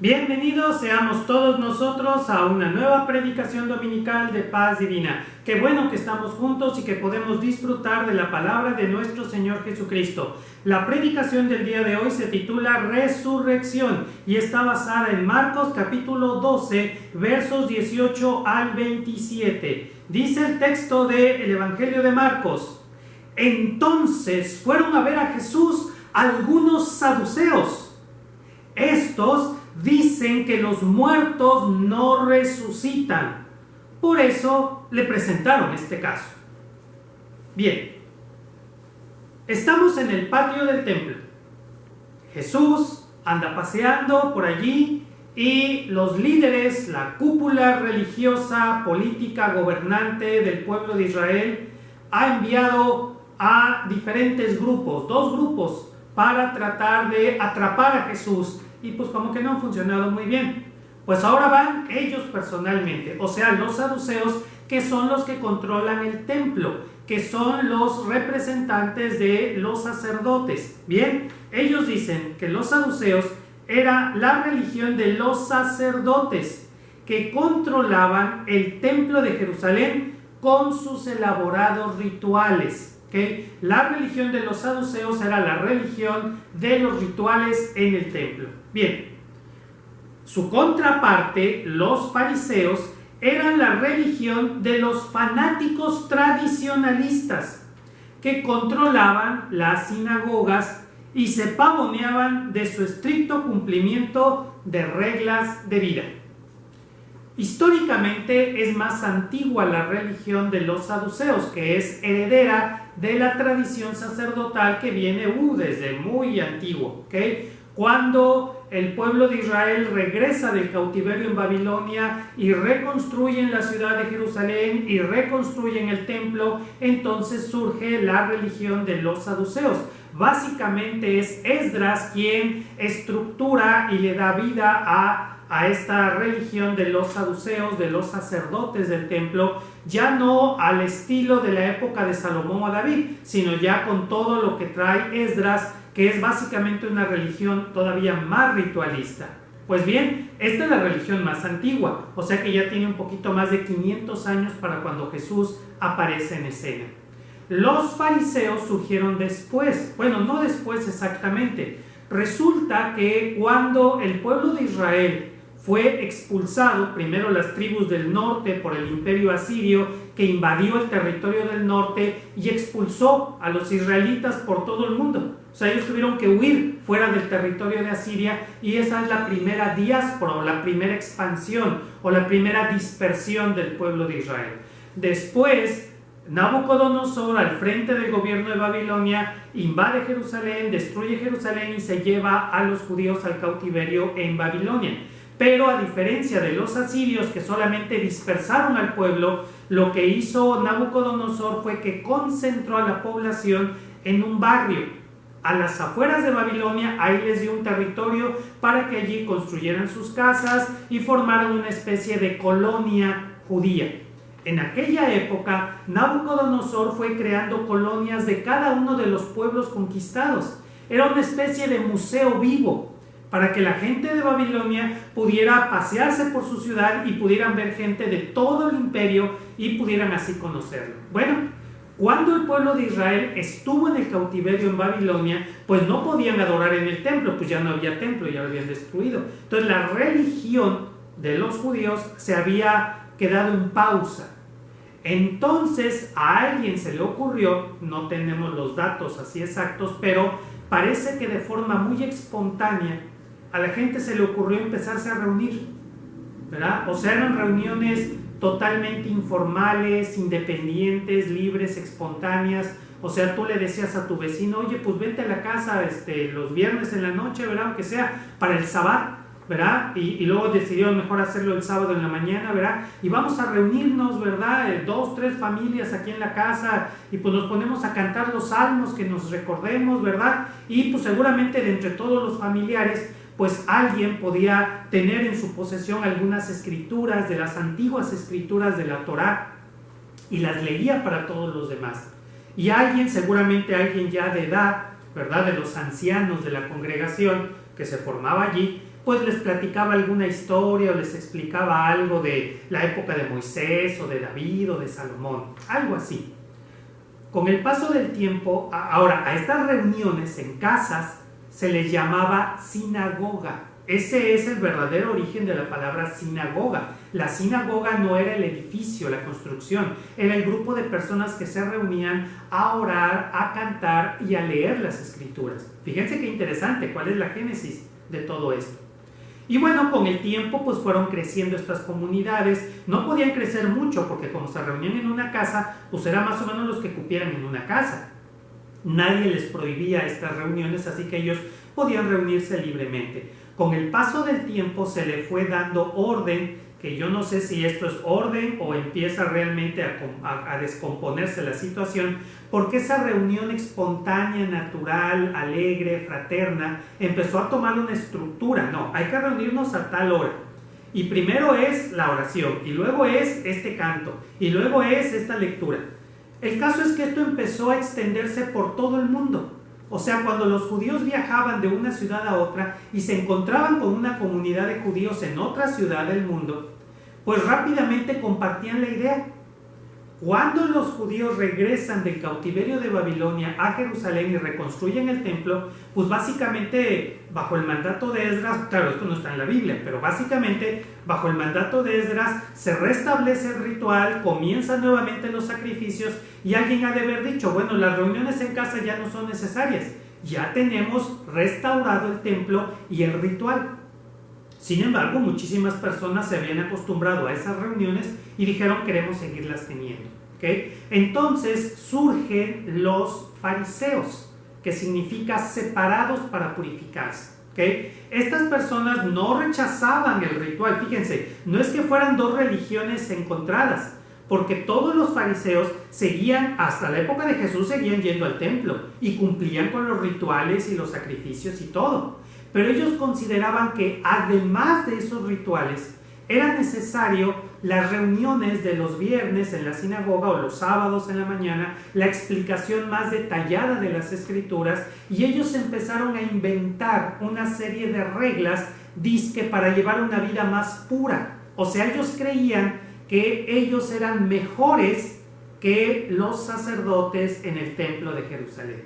Bienvenidos seamos todos nosotros a una nueva predicación dominical de Paz Divina. Qué bueno que estamos juntos y que podemos disfrutar de la palabra de nuestro Señor Jesucristo. La predicación del día de hoy se titula Resurrección y está basada en Marcos capítulo 12, versos 18 al 27. Dice el texto del Evangelio de Marcos: Entonces fueron a ver a Jesús algunos saduceos. Estos dicen que los muertos no resucitan. Por eso le presentaron este caso. Bien, estamos en el patio del templo. Jesús anda paseando por allí y los líderes, la cúpula religiosa, política, gobernante del pueblo de Israel, ha enviado a diferentes grupos, 2 grupos, para tratar de atrapar a Jesús. Y pues como que no han funcionado muy bien. Pues ahora van ellos personalmente, o sea, los saduceos, que son los que controlan el templo, que son los representantes de los sacerdotes. Bien, ellos dicen que los saduceos era la religión de los sacerdotes, que controlaban el templo de Jerusalén con sus elaborados rituales. ¿Okay? La religión de los saduceos era la religión de los rituales en el templo. Bien, su contraparte, los fariseos, eran la religión de los fanáticos tradicionalistas, que controlaban las sinagogas y se pavoneaban de su estricto cumplimiento de reglas de vida. Históricamente es más antigua la religión de los saduceos, que es heredera de la tradición sacerdotal que viene desde muy antiguo. ¿Okay? Cuando el pueblo de Israel regresa del cautiverio en Babilonia y reconstruyen la ciudad de Jerusalén y reconstruyen el templo, entonces surge la religión de los saduceos. Básicamente es Esdras quien estructura y le da vida a esta religión de los saduceos, de los sacerdotes del templo, ya no al estilo de la época de Salomón o David, sino ya con todo lo que trae Esdras, que es básicamente una religión todavía más ritualista. Pues bien, esta es la religión más antigua, o sea que ya tiene un poquito más de 500 años para cuando Jesús aparece en escena. Los fariseos surgieron después, bueno, no después exactamente. Resulta que cuando el pueblo de Israel fue expulsado, primero las tribus del norte por el imperio asirio, que invadió el territorio del norte y expulsó a los israelitas por todo el mundo. O sea, ellos tuvieron que huir fuera del territorio de Asiria, y esa es la primera diáspora, o la primera expansión, o la primera dispersión del pueblo de Israel. Después, Nabucodonosor, al frente del gobierno de Babilonia, invade Jerusalén, destruye Jerusalén y se lleva a los judíos al cautiverio en Babilonia. Pero a diferencia de los asirios, que solamente dispersaron al pueblo, lo que hizo Nabucodonosor fue que concentró a la población en un barrio a las afueras de Babilonia. Ahí les dio un territorio para que allí construyeran sus casas y formaran una especie de colonia judía. En aquella época, Nabucodonosor fue creando colonias de cada uno de los pueblos conquistados. Era una especie de museo vivo, para que la gente de Babilonia pudiera pasearse por su ciudad y pudieran ver gente de todo el imperio y pudieran así conocerlo. Bueno, cuando el pueblo de Israel estuvo en el cautiverio en Babilonia, pues no podían adorar en el templo, pues ya no había templo, ya lo habían destruido. Entonces la religión de los judíos se había quedado en pausa. Entonces a alguien se le ocurrió, no tenemos los datos así exactos, pero parece que de forma muy espontánea a la gente se le ocurrió empezarse a reunir, ¿verdad? O sea, eran reuniones totalmente informales, independientes, libres, espontáneas. O sea, tú le decías a tu vecino: oye, pues vente a la casa los viernes en la noche, ¿verdad? Aunque sea para el sabbat, ¿verdad? Y luego decidieron mejor hacerlo el sábado en la mañana, ¿verdad? Y vamos a reunirnos, ¿verdad? 2, 3 familias aquí en la casa, y pues nos ponemos a cantar los salmos que nos recordemos, ¿verdad? Y pues seguramente de entre todos los familiares, pues alguien podía tener en su posesión algunas escrituras, de las antiguas escrituras de la Torá, y las leía para todos los demás. Y seguramente alguien ya de edad, ¿verdad? De los ancianos de la congregación que se formaba allí, pues les platicaba alguna historia o les explicaba algo de la época de Moisés o de David o de Salomón, algo así. Con el paso del tiempo, ahora a estas reuniones en casas se les llamaba sinagoga. Ese es el verdadero origen de la palabra sinagoga. La sinagoga no era el edificio, la construcción, era el grupo de personas que se reunían a orar, a cantar y a leer las escrituras. Fíjense qué interesante, cuál es la génesis de todo esto. Y bueno, con el tiempo pues fueron creciendo estas comunidades. No podían crecer mucho porque como se reunían en una casa, pues eran más o menos los que cupieran en una casa. Nadie les prohibía estas reuniones, así que ellos podían reunirse libremente. Con el paso del tiempo se le fue dando orden, que yo no sé si esto es orden o empieza realmente a descomponerse la situación, porque esa reunión espontánea, natural, alegre, fraterna, empezó a tomar una estructura. No, hay que reunirnos a tal hora. Y primero es la oración, y luego es este canto, y luego es esta lectura. El caso es que esto empezó a extenderse por todo el mundo. O sea, cuando los judíos viajaban de una ciudad a otra y se encontraban con una comunidad de judíos en otra ciudad del mundo, pues rápidamente compartían la idea. Cuando los judíos regresan del cautiverio de Babilonia a Jerusalén y reconstruyen el templo, pues básicamente bajo el mandato de Esdras, claro, esto no está en la Biblia, pero básicamente bajo el mandato de Esdras se restablece el ritual, comienzan nuevamente los sacrificios y alguien ha de haber dicho, bueno, las reuniones en casa ya no son necesarias, ya tenemos restaurado el templo y el ritual. Sin embargo, muchísimas personas se habían acostumbrado a esas reuniones y dijeron queremos seguirlas teniendo. ¿Okay? Entonces surgen los fariseos, que significa separados para purificarse. ¿Okay? Estas personas no rechazaban el ritual. Fíjense, no es que fueran dos religiones encontradas, porque todos los fariseos seguían, hasta la época de Jesús, seguían yendo al templo y cumplían con los rituales y los sacrificios y todo. Pero ellos consideraban que además de esos rituales, era necesario las reuniones de los viernes en la sinagoga o los sábados en la mañana, la explicación más detallada de las escrituras, y ellos empezaron a inventar una serie de reglas, dizque para llevar una vida más pura. O sea, ellos creían que ellos eran mejores que los sacerdotes en el templo de Jerusalén.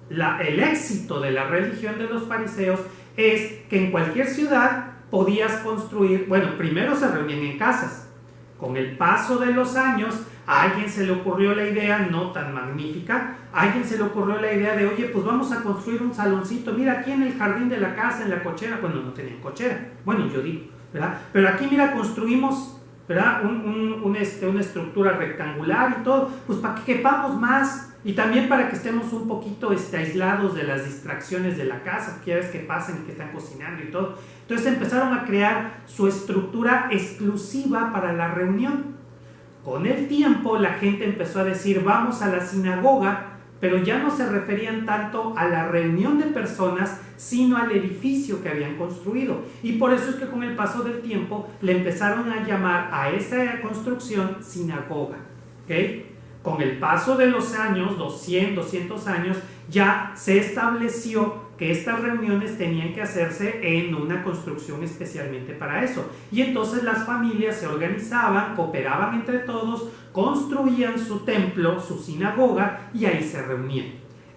El éxito de la religión de los fariseos es que en cualquier ciudad podías construir, bueno, primero se reunían en casas. Con el paso de los años, a alguien se le ocurrió la idea, no tan magnífica, a alguien se le ocurrió la idea de, oye, pues vamos a construir un saloncito, mira aquí en el jardín de la casa, en la cochera, bueno, no tenían cochera, bueno, yo digo, ¿verdad? Pero aquí, mira, construimos, ¿verdad? Una estructura rectangular y todo, pues para que quepamos más y también para que estemos un poquito aislados de las distracciones de la casa, que ya ves que pasan y que están cocinando y todo. Entonces empezaron a crear su estructura exclusiva para la reunión. Con el tiempo la gente empezó a decir vamos a la sinagoga, pero ya no se referían tanto a la reunión de personas, sino al edificio que habían construido. Y por eso es que con el paso del tiempo le empezaron a llamar a esa construcción sinagoga. ¿Okay? Con el paso de los años, 200 años, ya se estableció que estas reuniones tenían que hacerse en una construcción especialmente para eso. Y entonces las familias se organizaban, cooperaban entre todos, construían su templo, su sinagoga, y ahí se reunían.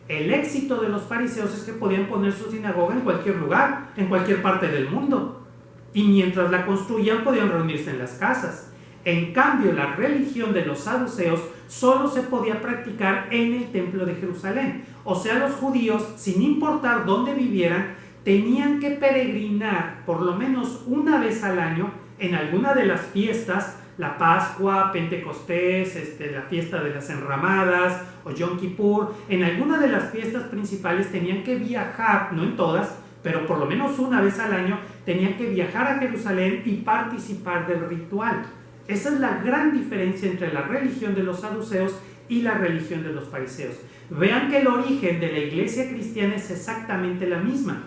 El éxito de los fariseos es que podían poner su sinagoga en cualquier lugar, en cualquier parte del mundo. Y mientras la construían podían reunirse en las casas. En cambio, la religión de los saduceos solo se podía practicar en el templo de Jerusalén. O sea, los judíos, sin importar dónde vivieran, tenían que peregrinar por lo menos una vez al año en alguna de las fiestas, la Pascua, Pentecostés, la fiesta de las enramadas o Yom Kippur. En alguna de las fiestas principales tenían que viajar, no en todas, pero por lo menos una vez al año tenían que viajar a Jerusalén y participar del ritual. Esa es la gran diferencia entre la religión de los saduceos y la religión de los fariseos. Vean que el origen de la iglesia cristiana es exactamente la misma.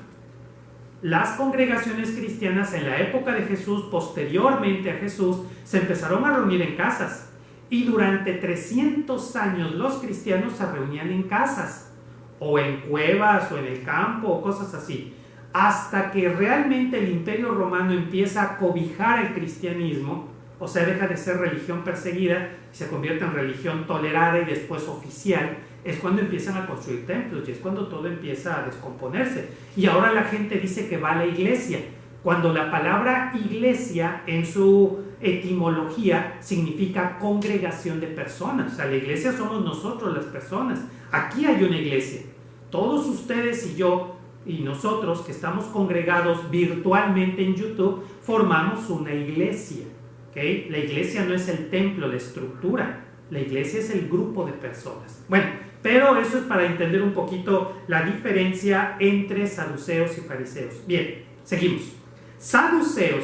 Las congregaciones cristianas en la época de Jesús, posteriormente a Jesús, se empezaron a reunir en casas. Y durante 300 años los cristianos se reunían en casas, o en cuevas, o en el campo, o cosas así. hasta que realmente el Imperio Romano empieza a cobijar el cristianismo, o sea, deja de ser religión perseguida y se convierte en religión tolerada y después oficial, es cuando empiezan a construir templos y es cuando todo empieza a descomponerse. Y ahora la gente dice que va a la iglesia, cuando la palabra iglesia en su etimología significa congregación de personas. O sea, la iglesia somos nosotros las personas. Aquí hay una iglesia. Todos ustedes y yo y nosotros que estamos congregados virtualmente en YouTube formamos una iglesia. ¿Okay? La iglesia no es el templo, la estructura. La iglesia es el grupo de personas. Bueno, pero eso es para entender un poquito la diferencia entre saduceos y fariseos. Bien, seguimos. Saduceos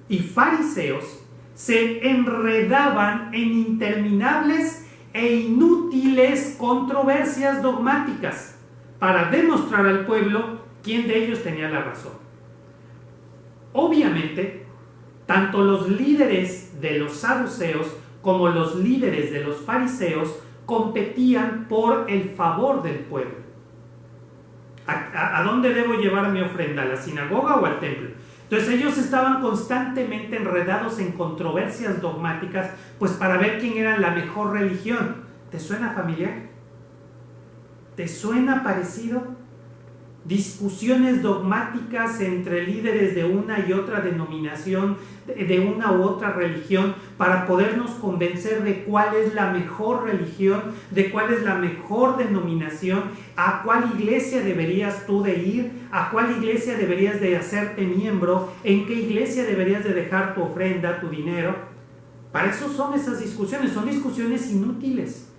y fariseos se enredaban en interminables e inútiles controversias dogmáticas para demostrar al pueblo quién de ellos tenía la razón. Obviamente, tanto los líderes de los saduceos como los líderes de los fariseos competían por el favor del pueblo. ¿A dónde debo llevar mi ofrenda? ¿A la sinagoga o al templo? Entonces ellos estaban constantemente enredados en controversias dogmáticas, pues para ver quién era la mejor religión. ¿Te suena familiar? ¿Te suena parecido? Discusiones dogmáticas entre líderes de una y otra denominación, de una u otra religión, para podernos convencer de cuál es la mejor religión, de cuál es la mejor denominación, a cuál iglesia deberías tú de ir, a cuál iglesia deberías de hacerte miembro, en qué iglesia deberías de dejar tu ofrenda, tu dinero. Para eso son esas discusiones, son discusiones inútiles,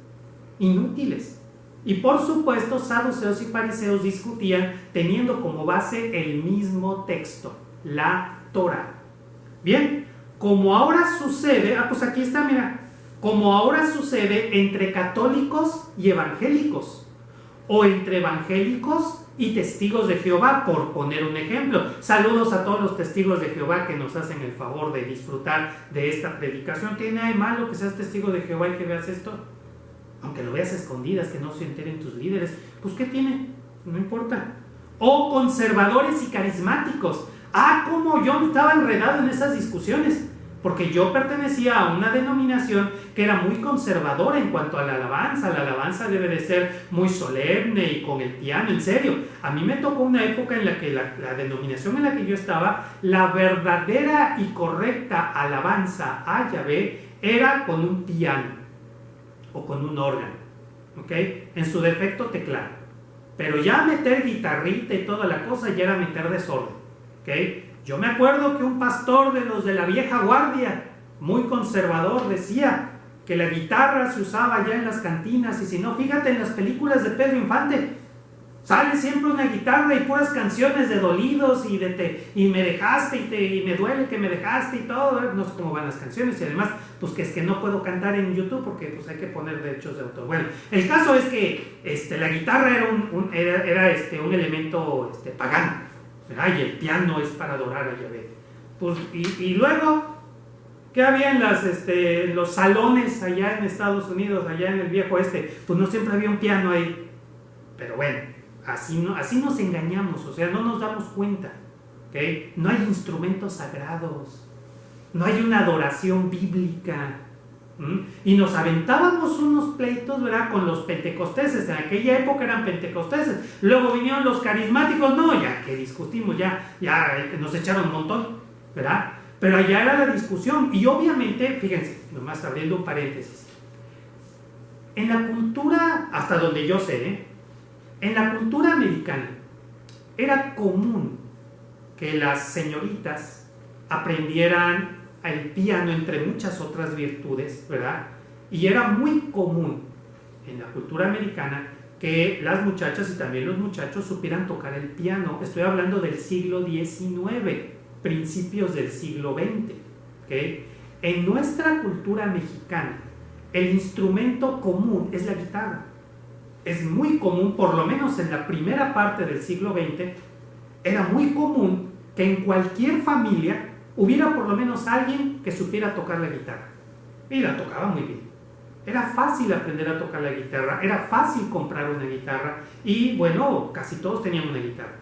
inútiles. Y por supuesto, saduceos y fariseos discutían teniendo como base el mismo texto, la Torá. Bien, como ahora sucede, pues aquí está, mira, como ahora sucede entre católicos y evangélicos, o entre evangélicos y testigos de Jehová, por poner un ejemplo. Saludos a todos los testigos de Jehová que nos hacen el favor de disfrutar de esta predicación. ¿Tiene nada de malo que seas testigo de Jehová y que veas esto? Aunque lo veas a escondidas, que no se enteren tus líderes, pues ¿qué tiene? No importa. O conservadores y carismáticos. Cómo yo estaba enredado en esas discusiones, porque yo pertenecía a una denominación que era muy conservadora en cuanto a la alabanza. La alabanza debe de ser muy solemne y con el piano, en serio. A mí me tocó una época en la que la denominación en la que yo estaba, la verdadera y correcta alabanza a Yahvé era con un piano o con un órgano, ¿ok? En su defecto teclado. Pero ya meter guitarrita y toda la cosa ya era meter desorden, ¿ok? Yo me acuerdo que un pastor de los de la vieja guardia, muy conservador, decía que la guitarra se usaba ya en las cantinas, y si no, fíjate en las películas de Pedro Infante, sale siempre una guitarra y puras canciones de dolidos y me dejaste y me duele que me dejaste y todo. No sé cómo van las canciones, y además pues que es que no puedo cantar en YouTube porque pues hay que poner derechos de autor. Bueno, el caso es que la guitarra era un elemento pagano, ¿verdad? Y el piano es para adorar a Yahvé. Pues, y luego, ¿qué había en los salones allá en Estados Unidos, allá en el viejo oeste? Pues no siempre había un piano ahí. Pero bueno, así nos engañamos, o sea, no nos damos cuenta, ¿okay? No hay instrumentos sagrados, no hay una adoración bíblica. Y nos aventábamos unos pleitos, ¿verdad?, con los pentecosteses. En aquella época eran pentecosteses, luego vinieron los carismáticos, no, ya que discutimos, ya nos echaron un montón, ¿verdad? Pero allá era la discusión. Y obviamente, fíjense, nomás abriendo un paréntesis, en la cultura, hasta donde yo sé, en la cultura americana era común que las señoritas aprendieran el piano, entre muchas otras virtudes, ¿verdad? Y era muy común en la cultura americana que las muchachas y también los muchachos supieran tocar el piano. Estoy hablando del siglo XIX, principios del siglo XX, ¿okay? En nuestra cultura mexicana, el instrumento común es la guitarra. Es muy común, por lo menos en la primera parte del siglo XX, era muy común que en cualquier familia hubiera por lo menos alguien que supiera tocar la guitarra. Y la tocaba muy bien. Era fácil aprender a tocar la guitarra, era fácil comprar una guitarra y bueno, casi todos tenían una guitarra.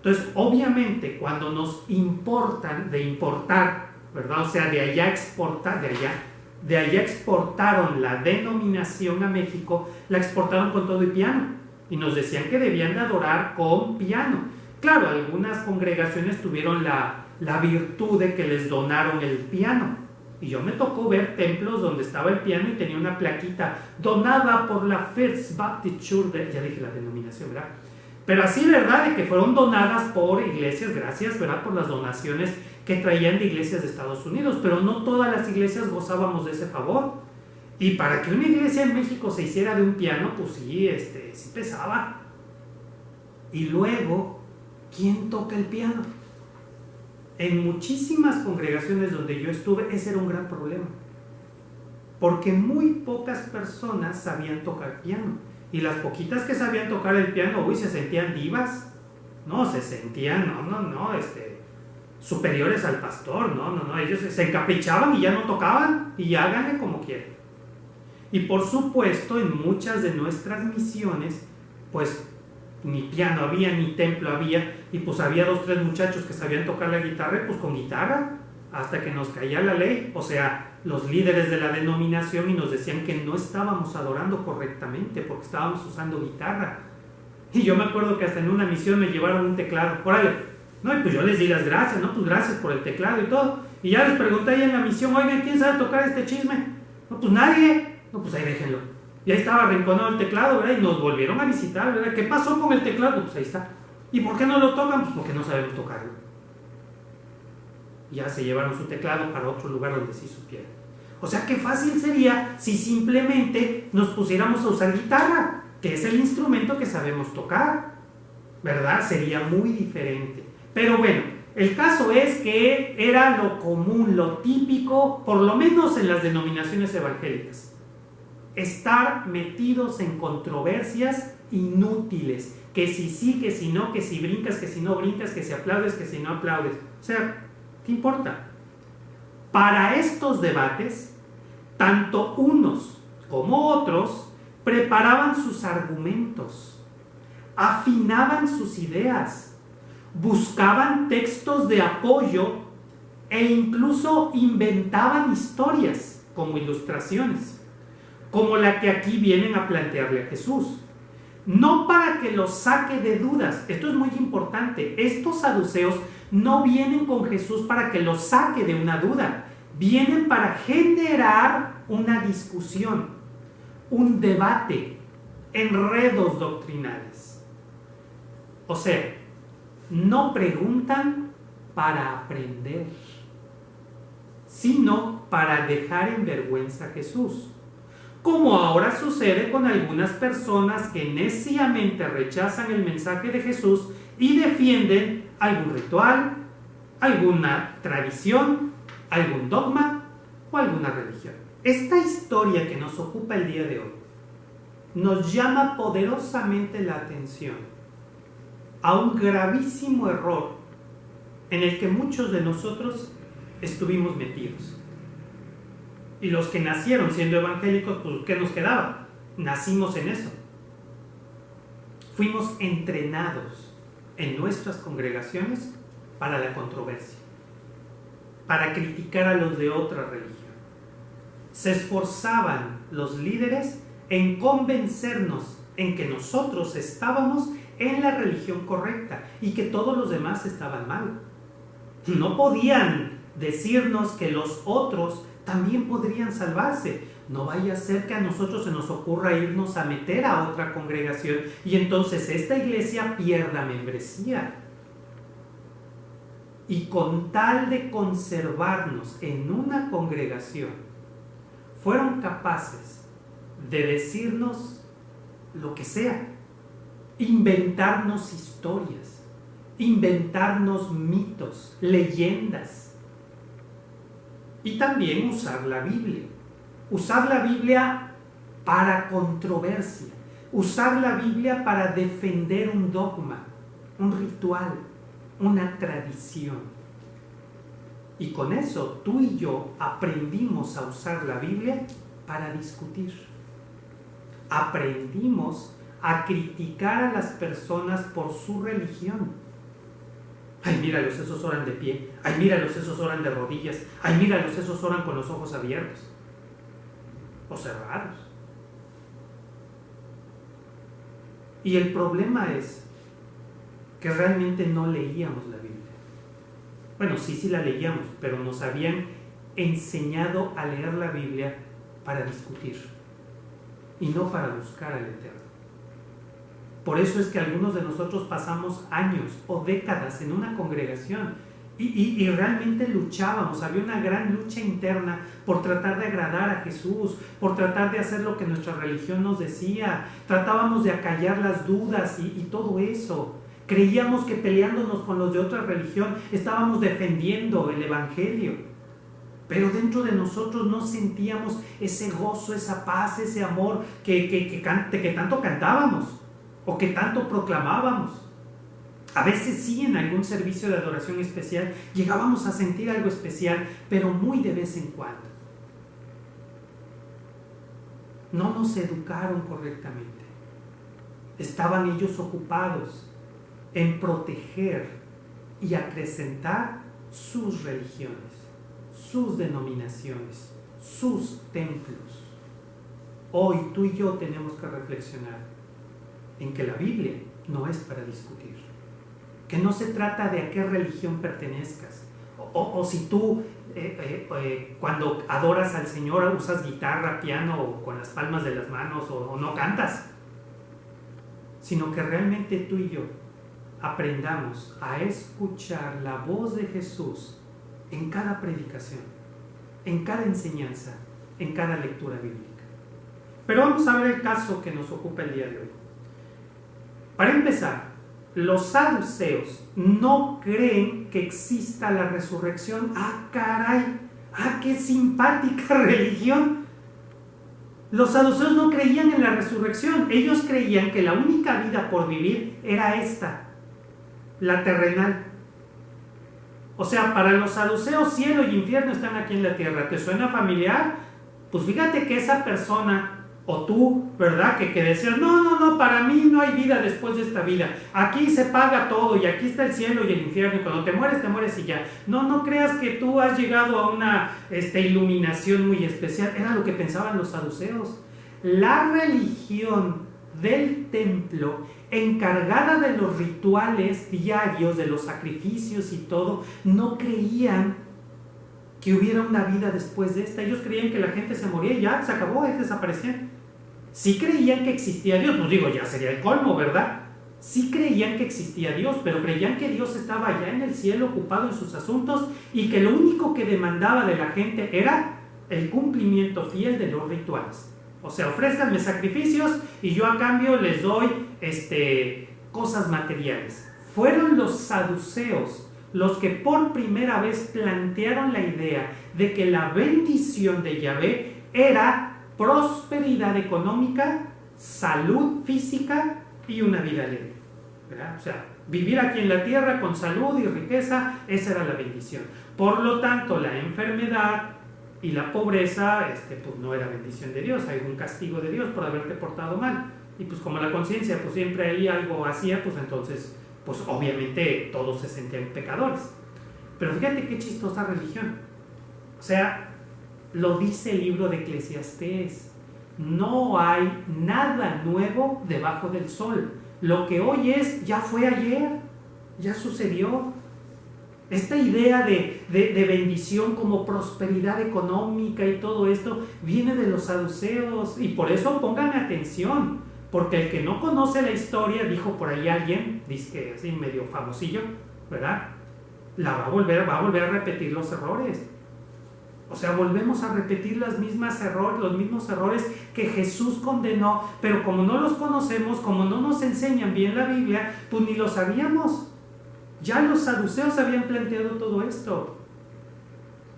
Entonces, obviamente, cuando nos importan, de importar, ¿verdad? O sea, de allá exportar, de allá exportaron la denominación a México, la exportaron con todo y piano. Y nos decían que debían de adorar con piano. Claro, algunas congregaciones tuvieron la virtud de que les donaron el piano. Y yo me tocó ver templos donde estaba el piano y tenía una plaquita donada por la First Baptist Church, ya dije la denominación, ¿verdad? Pero así, ¿verdad? De que fueron donadas por iglesias, gracias, ¿verdad? Por las donaciones que traían de iglesias de Estados Unidos, pero no todas las iglesias gozábamos de ese favor. Y para que una iglesia en México se hiciera de un piano, pues sí, sí pesaba. Y luego, ¿quién toca el piano? En muchísimas congregaciones donde yo estuve, ese era un gran problema. Porque muy pocas personas sabían tocar piano. Y las poquitas que sabían tocar el piano, uy, se sentían divas. No, se sentían, superiores al pastor. No, ellos se encaprichaban y ya no tocaban. Y ya háganle como quieren. Y por supuesto, en muchas de nuestras misiones, pues ni piano había, ni templo había, y pues había 2, 3 muchachos que sabían tocar la guitarra, y pues con guitarra, hasta que nos caía la ley, o sea, los líderes de la denominación, y nos decían que no estábamos adorando correctamente, porque estábamos usando guitarra. Y yo me acuerdo que hasta en una misión me llevaron un teclado, órale, no, y pues yo les di las gracias, no, pues gracias por el teclado y todo, y ya les pregunté ahí en la misión, oigan, ¿quién sabe tocar este chisme? No, pues nadie. No, pues ahí déjenlo. Y ahí estaba arrinconado el teclado, ¿verdad? Y nos volvieron a visitar, ¿verdad? ¿Qué pasó con el teclado? Pues ahí está. ¿Y por qué no lo tocan? Pues porque no sabemos tocarlo. Y ya se llevaron su teclado para otro lugar donde sí supieran. O sea, qué fácil sería si simplemente nos pusiéramos a usar guitarra, que es el instrumento que sabemos tocar, ¿verdad? Sería muy diferente. Pero bueno, el caso es que era lo común, lo típico, por lo menos en las denominaciones evangélicas. Estar metidos en controversias inútiles, que si sí, que si no, que si brincas, que si no brincas, que si aplaudes, que si no aplaudes. O sea, ¿qué importa? Para estos debates, tanto unos como otros preparaban sus argumentos, afinaban sus ideas, buscaban textos de apoyo e incluso inventaban historias como ilustraciones, como la que aquí vienen a plantearle a Jesús. No para que los saque de dudas, esto es muy importante, estos saduceos no vienen con Jesús para que los saque de una duda, vienen para generar una discusión, un debate, enredos doctrinales. O sea, no preguntan para aprender, sino para dejar en vergüenza a Jesús. Como ahora sucede con algunas personas que neciamente rechazan el mensaje de Jesús y defienden algún ritual, alguna tradición, algún dogma o alguna religión. Esta historia que nos ocupa el día de hoy nos llama poderosamente la atención a un gravísimo error en el que muchos de nosotros estuvimos metidos. Y los que nacieron siendo evangélicos, pues ¿qué nos quedaba? Nacimos en eso. Fuimos entrenados en nuestras congregaciones para la controversia, para criticar a los de otra religión. Se esforzaban los líderes en convencernos en que nosotros estábamos en la religión correcta y que todos los demás estaban mal. No podían decirnos que los otros también podrían salvarse. No vaya a ser que a nosotros se nos ocurra irnos a meter a otra congregación y entonces esta iglesia pierda membresía. Y con tal de conservarnos en una congregación, fueron capaces de decirnos lo que sea, inventarnos historias, inventarnos mitos, leyendas, y también usar la Biblia. Usar la Biblia para controversia, usar la Biblia para defender un dogma, un ritual, una tradición. Y con eso tú y yo aprendimos a usar la Biblia para discutir. Aprendimos a criticar a las personas por su religión. Ay, míralos, esos oran de pie. Ay, míralos, esos oran de rodillas. Ay, míralos, esos oran con los ojos abiertos o cerrados. Y el problema es que realmente no leíamos la Biblia. Bueno, sí la leíamos, pero nos habían enseñado a leer la Biblia para discutir y no para buscar al Eterno. Por eso es que algunos de nosotros pasamos años o décadas en una congregación y realmente luchábamos, había una gran lucha interna por tratar de agradar a Jesús, por tratar de hacer lo que nuestra religión nos decía, tratábamos de acallar las dudas y todo eso. Creíamos que peleándonos con los de otra religión estábamos defendiendo el Evangelio, pero dentro de nosotros no sentíamos ese gozo, esa paz, ese amor que tanto cantábamos o que tanto proclamábamos. A veces sí, en algún servicio de adoración especial llegábamos a sentir algo especial, pero muy de vez en cuando. No nos educaron correctamente. Estaban ellos ocupados en proteger y acrecentar sus religiones, sus denominaciones, sus templos. Hoy tú y yo tenemos que reflexionar en que la Biblia no es para discutir, que no se trata de a qué religión pertenezcas, o si tú cuando adoras al Señor usas guitarra, piano o con las palmas de las manos o no cantas, sino que realmente tú y yo aprendamos a escuchar la voz de Jesús en cada predicación, en cada enseñanza, en cada lectura bíblica. Pero vamos a ver el caso que nos ocupa el día de hoy. Para empezar, los saduceos no creen que exista la resurrección. ¡Ah, caray! ¡Ah, qué simpática religión! Los saduceos no creían en la resurrección. Ellos creían que la única vida por vivir era esta, la terrenal. O sea, para los saduceos cielo y infierno están aquí en la tierra. ¿Te suena familiar? Pues fíjate que esa persona o tú, ¿verdad? Que decías, no, para mí no hay vida después de esta vida. Aquí se paga todo y aquí está el cielo y el infierno. Y cuando te mueres y ya. No creas que tú has llegado a una iluminación muy especial. Era lo que pensaban los saduceos. La religión del templo, encargada de los rituales diarios, de los sacrificios y todo, no creían que hubiera una vida después de esta. Ellos creían que la gente se moría y ya, se acabó, desaparecían. Sí creían que existía Dios, pues digo, ya sería el colmo, ¿verdad? Sí creían que existía Dios, pero creían que Dios estaba allá en el cielo ocupado en sus asuntos y que lo único que demandaba de la gente era el cumplimiento fiel de los rituales. O sea, ofrézcanme sacrificios y yo a cambio les doy cosas materiales. Fueron los saduceos los que por primera vez plantearon la idea de que la bendición de Yahvé era prosperidad económica, salud física y una vida alegre, ¿verdad? O sea, vivir aquí en la tierra con salud y riqueza, esa era la bendición. Por lo tanto, la enfermedad y la pobreza, pues no era bendición de Dios, hay un castigo de Dios por haberte portado mal. Y pues como la conciencia pues siempre ahí algo hacía, pues entonces, pues obviamente todos se sentían pecadores. Pero fíjate qué chistosa religión. O sea, lo dice el libro de Eclesiastés. No hay nada nuevo debajo del sol. Lo que hoy es, ya fue ayer, ya sucedió. Esta idea de bendición como prosperidad económica y todo esto viene de los saduceos. Y por eso pongan atención, porque el que no conoce la historia, dijo por ahí alguien, dice que así medio famosillo, ¿verdad? Va a volver a repetir los errores. O sea, volvemos a repetir los mismos errores que Jesús condenó, pero como no los conocemos, como no nos enseñan bien la Biblia, pues ni lo sabíamos. Ya los saduceos habían planteado todo esto.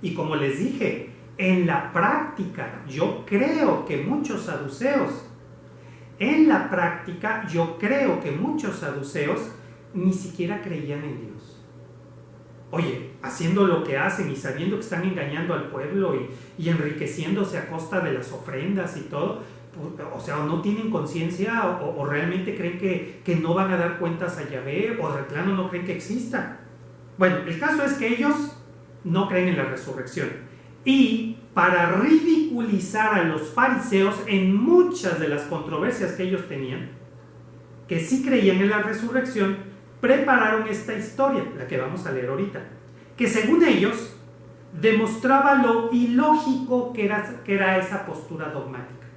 Y como les dije, en la práctica, yo creo que muchos saduceos ni siquiera creían en Dios. Oye, haciendo lo que hacen y sabiendo que están engañando al pueblo y enriqueciéndose a costa de las ofrendas y todo, o sea, no tienen conciencia o realmente creen que no van a dar cuentas a Yahvé, o de plano no creen que exista. Bueno, el caso es que ellos no creen en la resurrección. Y para ridiculizar a los fariseos en muchas de las controversias que ellos tenían, que sí creían en la resurrección, prepararon esta historia, la que vamos a leer ahorita, que según ellos demostraba lo ilógico que era esa postura dogmática.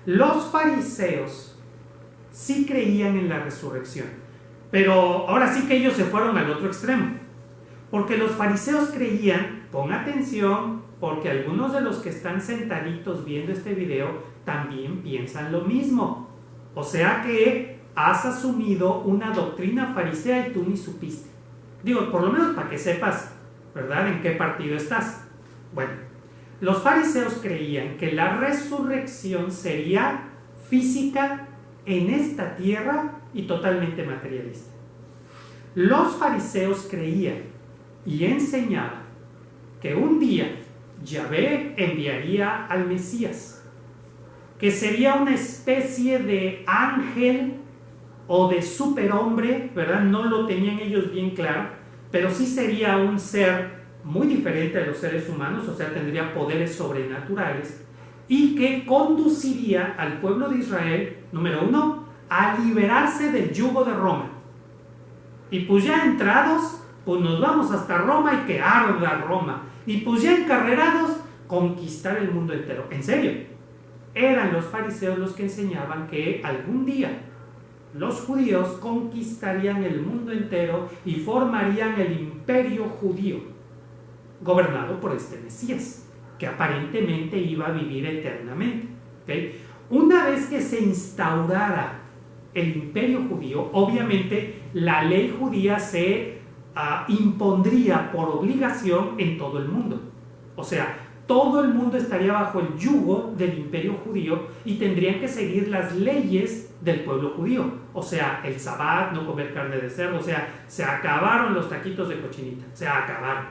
Los fariseos sí creían en la resurrección, pero ahora sí que ellos se fueron al otro extremo, porque los fariseos creían, pon atención, porque algunos de los que están sentaditos viendo este video también piensan lo mismo, o sea que has asumido una doctrina farisea y tú ni supiste. Digo, por lo menos para que sepas, ¿verdad?, en qué partido estás. Bueno, los fariseos creían que la resurrección sería física en esta tierra y totalmente materialista. Los fariseos creían y enseñaban que un día Yahvé enviaría al Mesías, que sería una especie de ángel o de superhombre, ¿verdad? No lo tenían ellos bien claro, pero sí sería un ser muy diferente a los seres humanos, o sea, tendría poderes sobrenaturales, y que conduciría al pueblo de Israel, número uno, a liberarse del yugo de Roma. Y pues ya entrados, pues nos vamos hasta Roma y que arda Roma. Y pues ya encarrerados, conquistar el mundo entero. En serio, eran los fariseos los que enseñaban que algún día los judíos conquistarían el mundo entero y formarían el imperio judío, gobernado por este Mesías, que aparentemente iba a vivir eternamente. ¿Okay? Una vez que se instaurara el imperio judío, obviamente la ley judía se impondría por obligación en todo el mundo. O sea, todo el mundo estaría bajo el yugo del imperio judío y tendrían que seguir las leyes del pueblo judío. O sea, el sabbat, no comer carne de cerdo, o sea, se acabaron los taquitos de cochinita, se acabaron.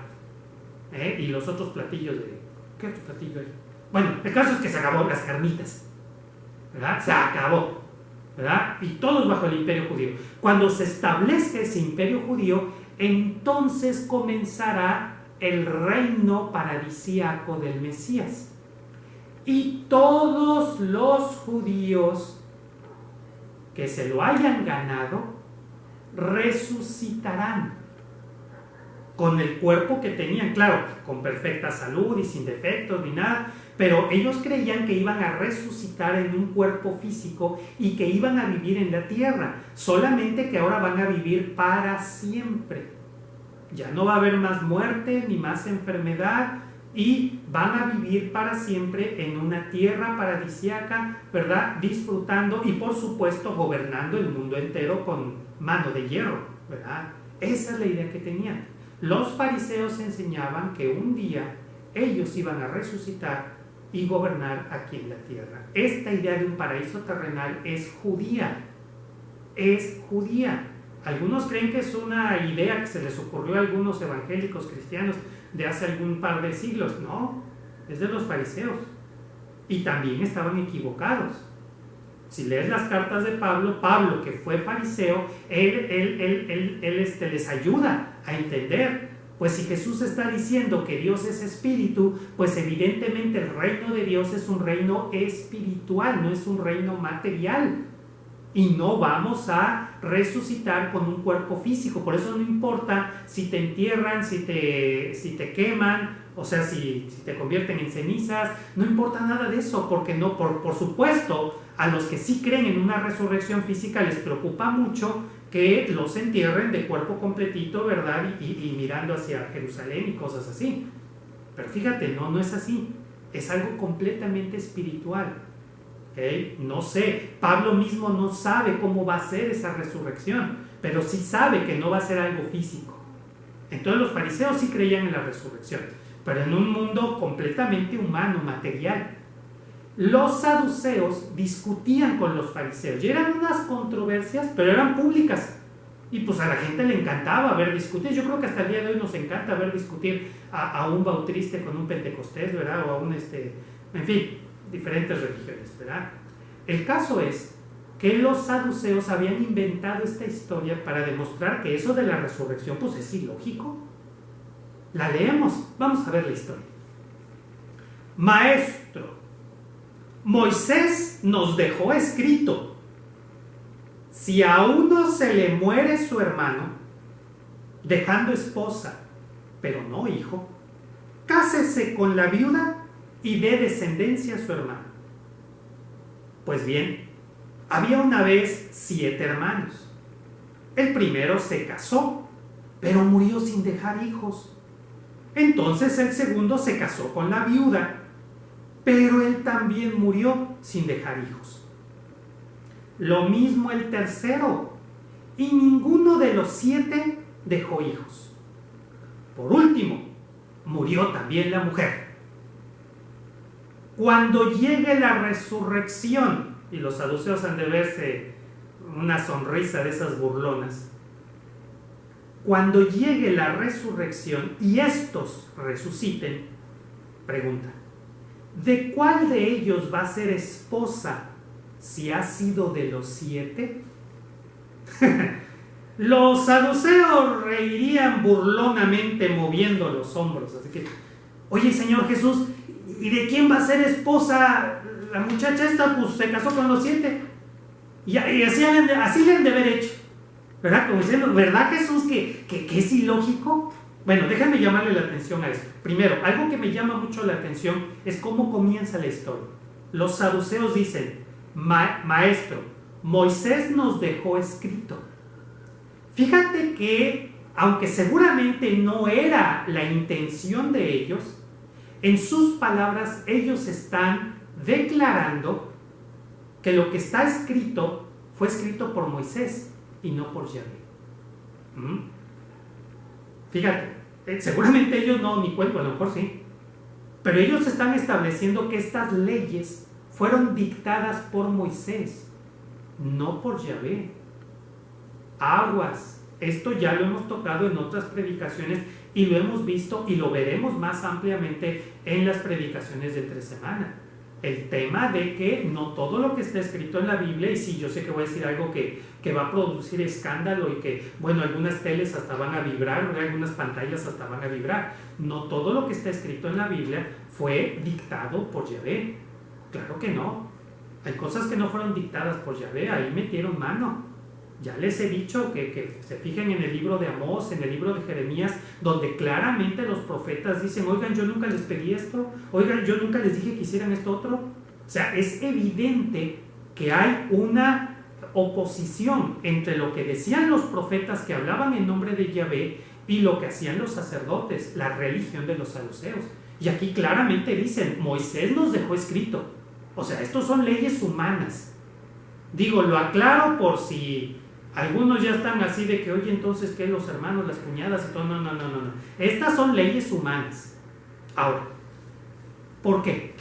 Y los otros platillos de... ¿Qué otro platillo hay? Bueno, el caso es que se acabó las carnitas, ¿verdad? Se acabó, ¿verdad? Y todos bajo el imperio judío. Cuando se establezca ese imperio judío, entonces comenzará el reino paradisíaco del Mesías. Y todos los judíos que se lo hayan ganado resucitarán con el cuerpo que tenían, claro, con perfecta salud y sin defectos ni nada, pero ellos creían que iban a resucitar en un cuerpo físico y que iban a vivir en la tierra, solamente que ahora van a vivir para siempre. Ya no va a haber más muerte ni más enfermedad y van a vivir para siempre en una tierra paradisíaca, ¿verdad? Disfrutando y por supuesto gobernando el mundo entero con mano de hierro, ¿verdad? Esa es la idea que tenían. Los fariseos enseñaban que un día ellos iban a resucitar y gobernar aquí en la tierra. Esta idea de un paraíso terrenal es judía. Es judía. Algunos creen que es una idea que se les ocurrió a algunos evangélicos cristianos de hace algún par de siglos. No, es de los fariseos. Y también estaban equivocados. Si lees las cartas de Pablo, que fue fariseo, él les ayuda a entender. Pues si Jesús está diciendo que Dios es espíritu, pues evidentemente el reino de Dios es un reino espiritual, no es un reino material. Y no vamos a resucitar con un cuerpo físico. Por eso no importa si te entierran, si te queman, o sea, si te convierten en cenizas, no importa nada de eso, porque no, por supuesto, a los que sí creen en una resurrección física les preocupa mucho que los entierren de cuerpo completito, ¿verdad? Y mirando hacia Jerusalén y cosas así. Pero fíjate, no es así. Es algo completamente espiritual. ¿Okay? No sé, Pablo mismo no sabe cómo va a ser esa resurrección, pero sí sabe que no va a ser algo físico. Entonces los fariseos sí creían en la resurrección, pero en un mundo completamente humano, material. Los saduceos discutían con los fariseos y eran unas controversias, pero eran públicas. Y pues a la gente le encantaba ver discutir. Yo creo que hasta el día de hoy nos encanta ver discutir a un bautriste con un pentecostés, ¿verdad? O a un, en fin, diferentes religiones, ¿verdad? El caso es que los saduceos habían inventado esta historia para demostrar que eso de la resurrección pues es ilógico. La leemos, vamos a ver la historia. Maestro, Moisés nos dejó escrito: si a uno se le muere su hermano, dejando esposa, pero no hijo, cásese con la viuda y dé descendencia a su hermano. Pues bien, había una vez 7 hermanos. El primero se casó, pero murió sin dejar hijos. Entonces el segundo se casó con la viuda, pero él también murió sin dejar hijos. Lo mismo el tercero, y ninguno de los 7 dejó hijos. Por último, murió también la mujer. Cuando llegue la resurrección, y los saduceos han de verse una sonrisa de esas burlonas, cuando llegue la resurrección y estos resuciten, pregunta: ¿de cuál de ellos va a ser esposa si ha sido de los 7? Los saduceos reirían burlonamente moviendo los hombros. Así que, oye, Señor Jesús, ¿y de quién va a ser esposa la muchacha esta? Pues se casó con los 7. Y así le han de haber hecho. ¿Verdad? Como diciendo, ¿verdad, Jesús, que es ilógico? Bueno, déjame llamarle la atención a esto. Primero, algo que me llama mucho la atención es cómo comienza la historia. Los saduceos dicen: Maestro, Moisés nos dejó escrito. Fíjate que, aunque seguramente no era la intención de ellos, en sus palabras ellos están declarando que lo que está escrito fue escrito por Moisés y no por Yahvé. Fíjate, seguramente ellos no, ni cuento, a lo mejor sí, pero ellos están estableciendo que estas leyes fueron dictadas por Moisés, no por Yahvé. Aguas, esto ya lo hemos tocado en otras predicaciones y lo hemos visto y lo veremos más ampliamente en las predicaciones de 3 semanas. El tema de que no todo lo que está escrito en la Biblia, y sí, yo sé que voy a decir algo que va a producir escándalo y que, bueno, algunas teles hasta van a vibrar, algunas pantallas hasta van a vibrar. No todo lo que está escrito en la Biblia fue dictado por Yahvé. Claro que no. Hay cosas que no fueron dictadas por Yahvé, ahí metieron mano. Ya les he dicho que se fijen en el libro de Amós, en el libro de Jeremías, donde claramente los profetas dicen: oigan, yo nunca les pedí esto, oigan, yo nunca les dije que hicieran esto otro. O sea, es evidente que hay una oposición entre lo que decían los profetas que hablaban en nombre de Yahvé y lo que hacían los sacerdotes, la religión de los saduceos. Y aquí claramente dicen: Moisés nos dejó escrito. O sea, estos son leyes humanas. Digo, lo aclaro por si algunos ya están así de que, oye, entonces, ¿qué? Los hermanos, las cuñadas y todo. No. Estas son leyes humanas. Ahora, ¿por qué?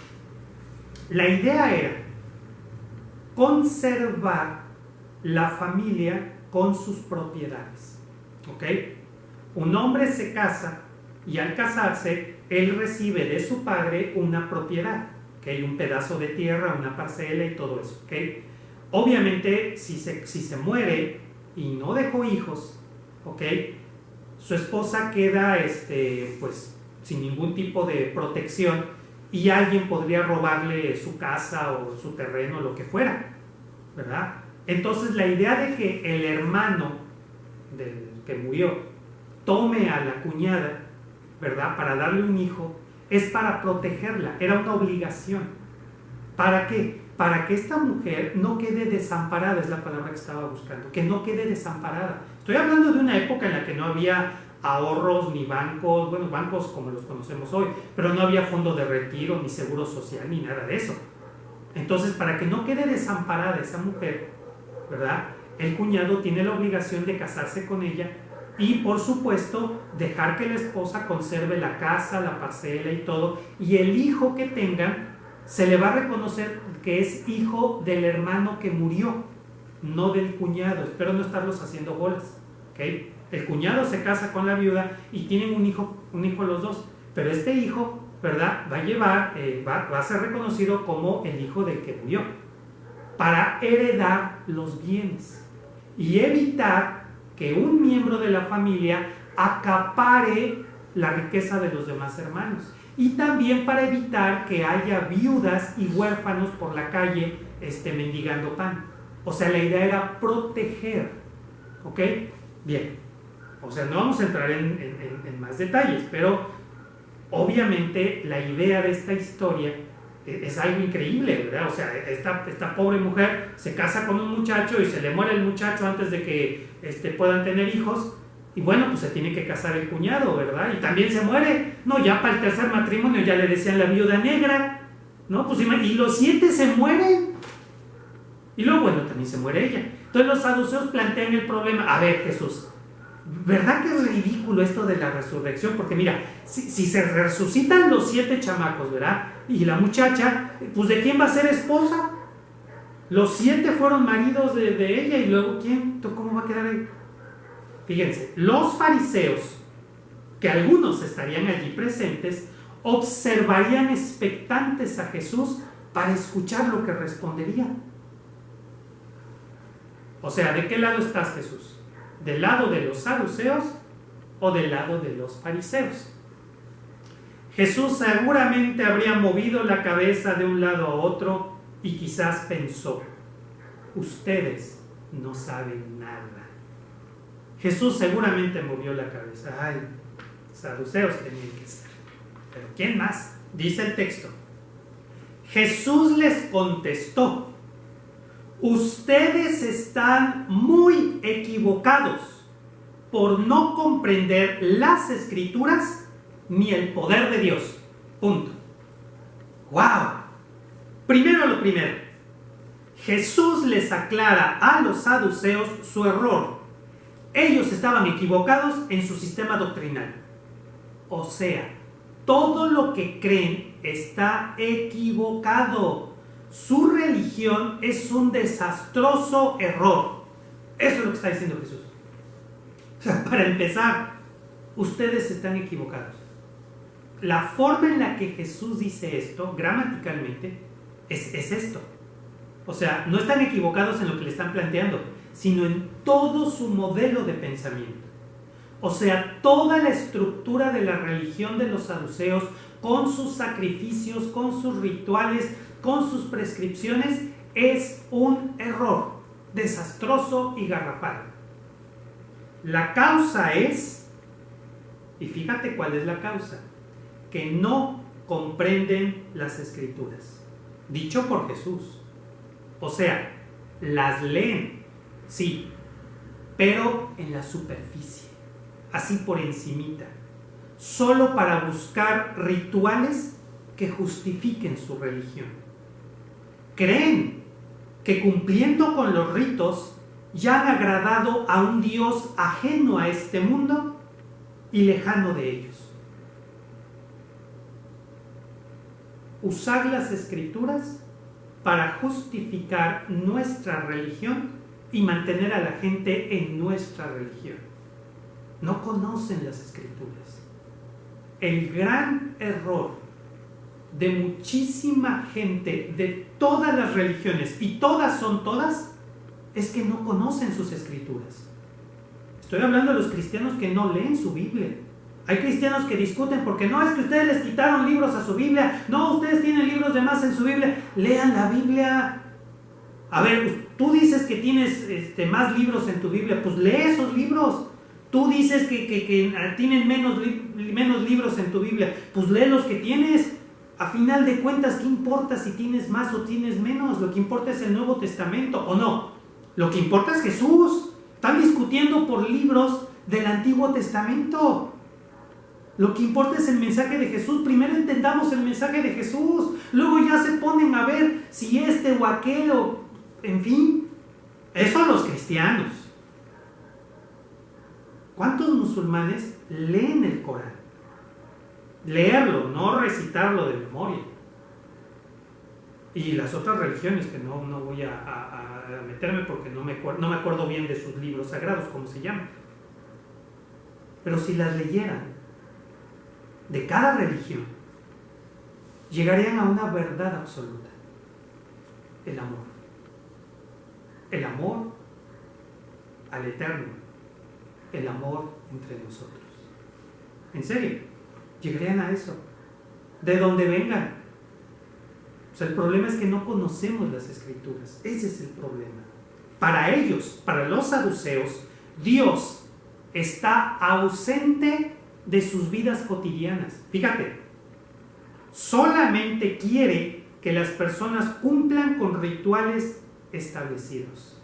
La idea era conservar la familia con sus propiedades. ¿Ok? Un hombre se casa y al casarse, él recibe de su padre una propiedad. ¿Ok? Un pedazo de tierra, una parcela y todo eso. ¿Ok? Obviamente, si se muere y no dejó hijos, ¿ok? Su esposa queda pues, sin ningún tipo de protección y alguien podría robarle su casa o su terreno, lo que fuera, ¿verdad? Entonces, la idea de que el hermano del que murió tome a la cuñada, ¿verdad?, para darle un hijo, es para protegerla, era una obligación. ¿Para qué? Para que esta mujer no quede desamparada, es la palabra que estaba buscando, que no quede desamparada. Estoy hablando de una época en la que no había ahorros ni bancos, bueno, bancos como los conocemos hoy, pero no había fondo de retiro, ni seguro social, ni nada de eso. Entonces, para que no quede desamparada esa mujer, ¿verdad?, el cuñado tiene la obligación de casarse con ella y, por supuesto, dejar que la esposa conserve la casa, la parcela y todo, y el hijo que tengan se le va a reconocer que es hijo del hermano que murió, no del cuñado. Espero no estarlos haciendo bolas, ¿okay? El cuñado se casa con la viuda y tienen un hijo los dos, pero este hijo, ¿verdad?, va a ser reconocido como el hijo del que murió. para heredar los bienes y evitar que un miembro de la familia acapare la riqueza de los demás hermanos, y también para evitar que haya viudas y huérfanos por la calle mendigando pan. O sea, la idea era proteger. ¿Ok? Bien. O sea, no vamos a entrar en más detalles, pero obviamente la idea de esta historia es algo increíble, ¿verdad? O sea, esta pobre mujer se casa con un muchacho y se le muere el muchacho antes de que puedan tener hijos, y bueno, pues se tiene que casar el cuñado, ¿verdad? Y también se muere. No, ya para el tercer matrimonio ya le decían la viuda negra, ¿no? Pues y los 7 se mueren. Y luego, bueno, también se muere ella. Entonces los saduceos plantean el problema. A ver, Jesús, ¿verdad que es ridículo esto de la resurrección? Porque mira, si se resucitan los 7 chamacos, ¿verdad? Y la muchacha, pues ¿de quién va a ser esposa? Los 7 fueron maridos de ella, y luego ¿quién? ¿Cómo va a quedar ahí? Fíjense, los fariseos, que algunos estarían allí presentes, observarían expectantes a Jesús para escuchar lo que respondería. O sea, ¿de qué lado estás, Jesús? ¿Del lado de los saduceos o del lado de los fariseos? Jesús seguramente habría movido la cabeza de un lado a otro y quizás pensó: ustedes no saben nada. Jesús seguramente movió la cabeza. Ay, saduceos tenían que ser. ¿Pero quién más? Dice el texto: Jesús les contestó: ustedes están muy equivocados por no comprender las Escrituras ni el poder de Dios. Punto. ¡Wow! Primero lo primero. Jesús les aclara a los saduceos su error. Ellos estaban equivocados en su sistema doctrinal. O sea, todo lo que creen está equivocado. Su religión es un desastroso error. Eso es lo que está diciendo Jesús. O sea, para empezar, ustedes están equivocados. La forma en la que Jesús dice esto, gramaticalmente, es esto. O sea, no están equivocados en lo que le están planteando, sino en todo su modelo de pensamiento. O sea, toda la estructura de la religión de los saduceos, con sus sacrificios, con sus rituales, con sus prescripciones, es un error desastroso y garrafal. La causa es, y fíjate cuál es la causa, que no comprenden las Escrituras. Dicho por Jesús. O sea, las leen, sí, pero en la superficie, así por encimita, solo para buscar rituales que justifiquen su religión. Creen que cumpliendo con los ritos ya han agradado a un Dios ajeno a este mundo y lejano de ellos. Usar las Escrituras para justificar nuestra religión y mantener a la gente en nuestra religión. No conocen las Escrituras. El gran error de muchísima gente de todas las religiones, y todas son todas, es que no conocen sus Escrituras. Estoy hablando de los cristianos que no leen su Biblia. Hay cristianos que discuten porque no, es que ustedes les quitaron libros a su Biblia. No, ustedes tienen libros de más en su Biblia. Lean la Biblia. A ver, tú dices que tienes más libros en tu Biblia, pues lee esos libros. Tú dices que tienen menos libros en tu Biblia, pues lee los que tienes. A final de cuentas, ¿qué importa si tienes más o tienes menos? Lo que importa es el Nuevo Testamento, ¿o no? Lo que importa es Jesús. Están discutiendo por libros del Antiguo Testamento. Lo que importa es el mensaje de Jesús. Primero entendamos el mensaje de Jesús. Luego ya se ponen a ver si este o aquel o... En fin, eso a los cristianos. ¿Cuántos musulmanes leen el Corán? Leerlo, no recitarlo de memoria. Y las otras religiones, que no voy a meterme porque no me acuerdo bien de sus libros sagrados, ¿cómo se llaman? Pero si las leyeran, de cada religión, llegarían a una verdad absoluta: el amor. el amor al Eterno, el amor entre nosotros. En serio, llegarían a eso, de donde vengan. O sea, el problema es que no conocemos las Escrituras. Ese es el problema. Para ellos, para los saduceos, Dios está ausente de sus vidas cotidianas. Fíjate, solamente quiere que las personas cumplan con rituales establecidos.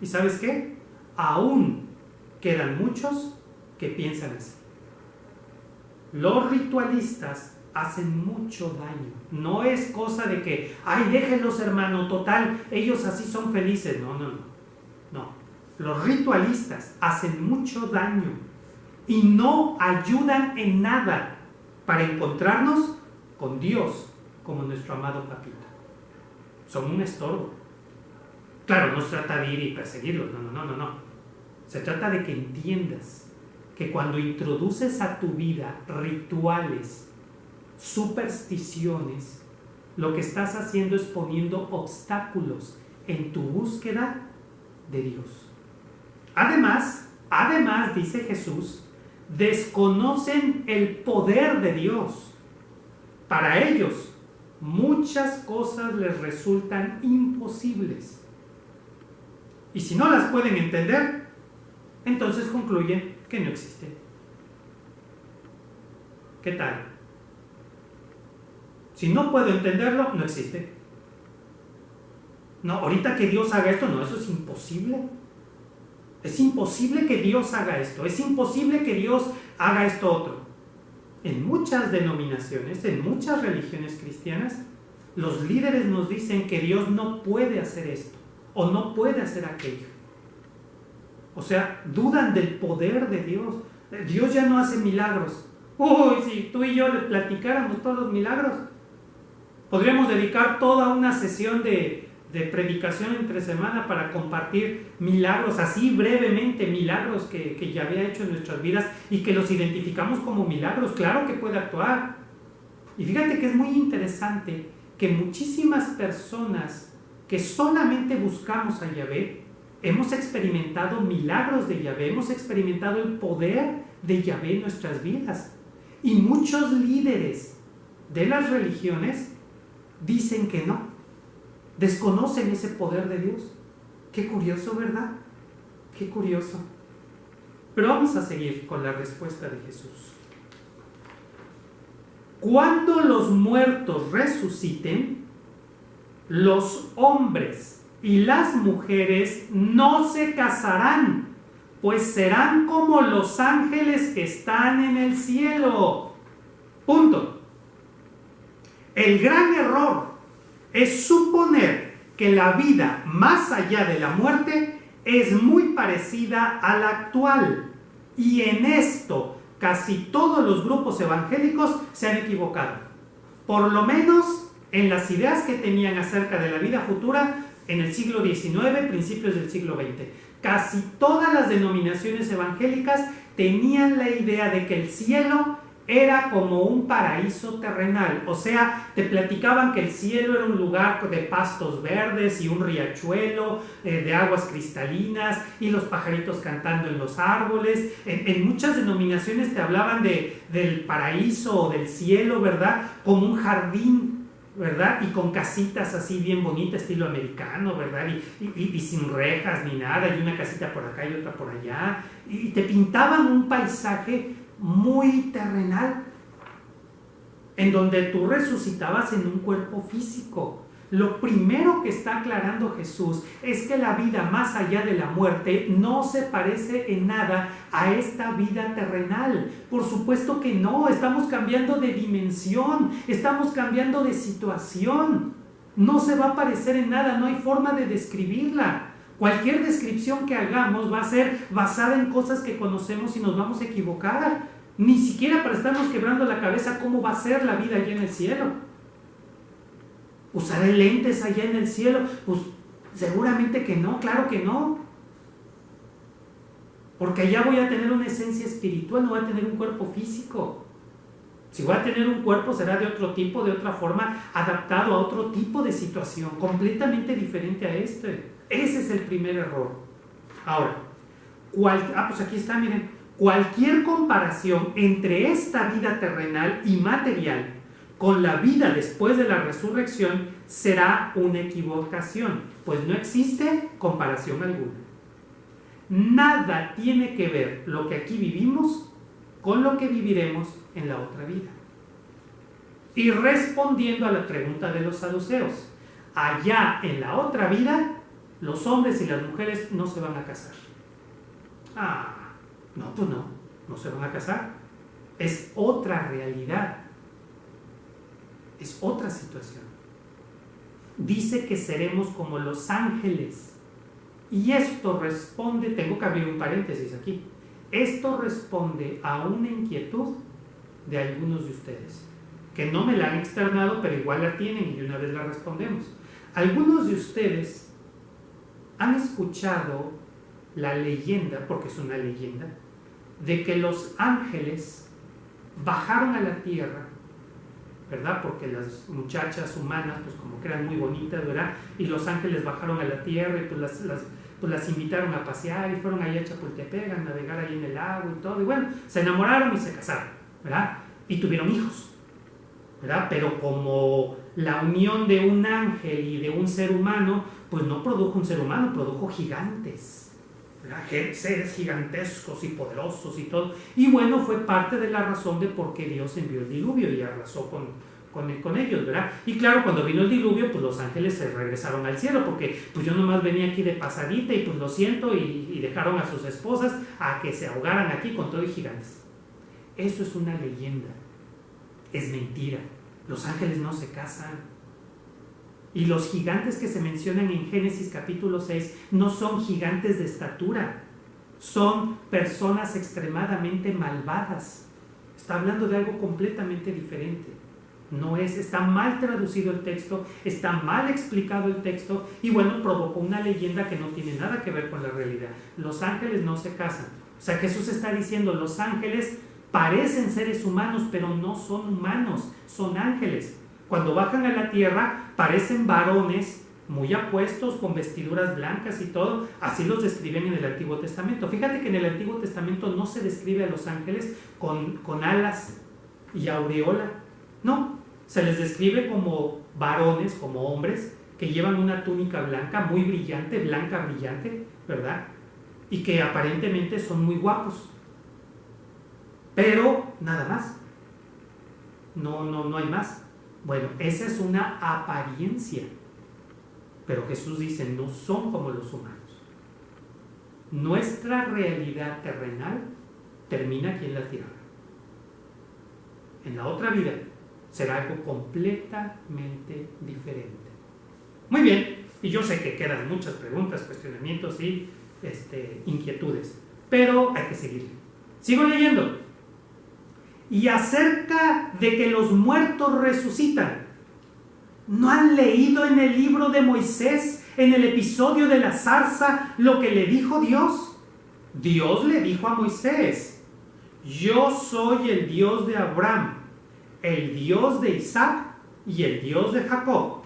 ¿Y sabes qué? Aún quedan muchos que piensan así. Los ritualistas hacen mucho daño. No es cosa de que, ay, déjenlos, hermano, total, ellos así son felices. No. Los ritualistas hacen mucho daño y no ayudan en nada para encontrarnos con Dios como nuestro amado papito. Son un estorbo. Claro, no se trata de ir y perseguirlos, no. Se trata de que entiendas que cuando introduces a tu vida rituales, supersticiones, lo que estás haciendo es poniendo obstáculos en tu búsqueda de Dios. Además, dice Jesús, desconocen el poder de Dios. Para ellos, muchas cosas les resultan imposibles. Y si no las pueden entender, entonces concluyen que no existe. ¿Qué tal? Si no puedo entenderlo, no existe. No, ahorita que Dios haga esto, no, eso es imposible. Es imposible que Dios haga esto. Es imposible que Dios haga esto otro. En muchas denominaciones, en muchas religiones cristianas, los líderes nos dicen que Dios no puede hacer esto o no puede hacer aquello. O sea, dudan del poder de Dios. Dios ya no hace milagros. Uy, si tú y yo le platicáramos todos los milagros, podríamos dedicar toda una sesión de predicación entre semana para compartir milagros, así brevemente, milagros que ya había hecho en nuestras vidas y que los identificamos como milagros. Claro que puede actuar. Y fíjate que es muy interesante que muchísimas personas que solamente buscamos a Yahvé, hemos experimentado milagros de Yahvé, hemos experimentado el poder de Yahvé en nuestras vidas. Y muchos líderes de las religiones dicen que no, desconocen ese poder de Dios. Qué curioso, ¿verdad? Qué curioso. Pero vamos a seguir con la respuesta de Jesús. Cuando los muertos resuciten, los hombres y las mujeres no se casarán, pues serán como los ángeles que están en el cielo. Punto. El gran error es suponer que la vida más allá de la muerte es muy parecida a la actual. Y en esto casi todos los grupos evangélicos se han equivocado. Por lo menos en las ideas que tenían acerca de la vida futura en el siglo XIX, principios del siglo XX. Casi todas las denominaciones evangélicas tenían la idea de que el cielo era como un paraíso terrenal. O sea, te platicaban que el cielo era un lugar de pastos verdes y un riachuelo de aguas cristalinas y los pajaritos cantando en los árboles. En muchas denominaciones te hablaban del paraíso o del cielo, ¿verdad? Como un jardín, ¿verdad? Y con casitas así bien bonitas, estilo americano, ¿verdad? Y sin rejas ni nada, y una casita por acá y otra por allá. Y te pintaban un paisaje muy terrenal, en donde tú resucitabas en un cuerpo físico. Lo primero que está aclarando Jesús es que la vida más allá de la muerte no se parece en nada a esta vida terrenal. Por supuesto que no, estamos cambiando de dimensión, estamos cambiando de situación. No se va a parecer en nada, no hay forma de describirla. Cualquier descripción que hagamos va a ser basada en cosas que conocemos y nos vamos a equivocar. Ni siquiera para estarnos quebrando la cabeza cómo va a ser la vida allá en el cielo. ¿Usaré lentes allá en el cielo? Pues seguramente que no, claro que no. Porque allá voy a tener una esencia espiritual, no voy a tener un cuerpo físico. Si voy a tener un cuerpo, será de otro tipo, de otra forma, adaptado a otro tipo de situación, completamente diferente a este. Ese es el primer error. Ahora, pues aquí está, miren. Cualquier comparación entre esta vida terrenal y material con la vida después de la resurrección será una equivocación, pues no existe comparación alguna. Nada tiene que ver lo que aquí vivimos con lo que viviremos en la otra vida. Y respondiendo a la pregunta de los saduceos, allá en la otra vida, los hombres y las mujeres no se van a casar. No, pues no se van a casar. Es otra realidad. Es otra situación. Dice que seremos como los ángeles. Y esto responde, tengo que abrir un paréntesis aquí, esto responde a una inquietud de algunos de ustedes, que no me la han externado, pero igual la tienen y de una vez la respondemos. Algunos de ustedes han escuchado la leyenda, porque es una leyenda, de que los ángeles bajaron a la tierra, ¿verdad? Porque las muchachas humanas, pues como que eran muy bonitas, ¿verdad? Y los ángeles bajaron a la tierra y pues las invitaron a pasear y fueron ahí a Chapultepec a navegar ahí en el agua y todo. Y bueno, se enamoraron y se casaron, ¿verdad? Y tuvieron hijos, ¿verdad? Pero como la unión de un ángel y de un ser humano, pues no produjo un ser humano, produjo gigantes, ¿verdad? Seres gigantescos y poderosos y todo. Y bueno, fue parte de la razón de por qué Dios envió el diluvio y arrasó con ellos, ¿verdad? Y claro, cuando vino el diluvio, pues los ángeles se regresaron al cielo, porque pues yo nomás venía aquí de pasadita y pues lo siento, y dejaron a sus esposas a que se ahogaran aquí con todo y gigantes. Eso es una leyenda, es mentira. Los ángeles no se casan. Y los gigantes que se mencionan en Génesis capítulo 6 no son gigantes de estatura, son personas extremadamente malvadas. Está hablando de algo completamente diferente. No es, está mal traducido el texto, está mal explicado el texto, y bueno, provocó una leyenda que no tiene nada que ver con la realidad. Los ángeles no se casan. O sea, Jesús está diciendo, los ángeles parecen seres humanos, pero no son humanos, son ángeles. Cuando bajan a la tierra, parecen varones muy apuestos, con vestiduras blancas y todo. Así los describen en el Antiguo Testamento. Fíjate que en el Antiguo Testamento no se describe a los ángeles con alas y aureola. No, se les describe como varones, como hombres, que llevan una túnica blanca, muy brillante, blanca brillante, ¿verdad? Y que aparentemente son muy guapos. Pero nada más. No hay más. Bueno, esa es una apariencia. Pero Jesús dice, no son como los humanos. Nuestra realidad terrenal termina aquí en la tierra. En la otra vida será algo completamente diferente. Muy bien, y yo sé que quedan muchas preguntas, cuestionamientos y inquietudes, pero hay que seguir. Sigo leyendo. Y acerca de que los muertos resucitan, ¿no han leído en el libro de Moisés, en el episodio de la zarza, lo que le dijo Dios? Dios le dijo a Moisés, yo soy el Dios de Abraham, el Dios de Isaac y el Dios de Jacob.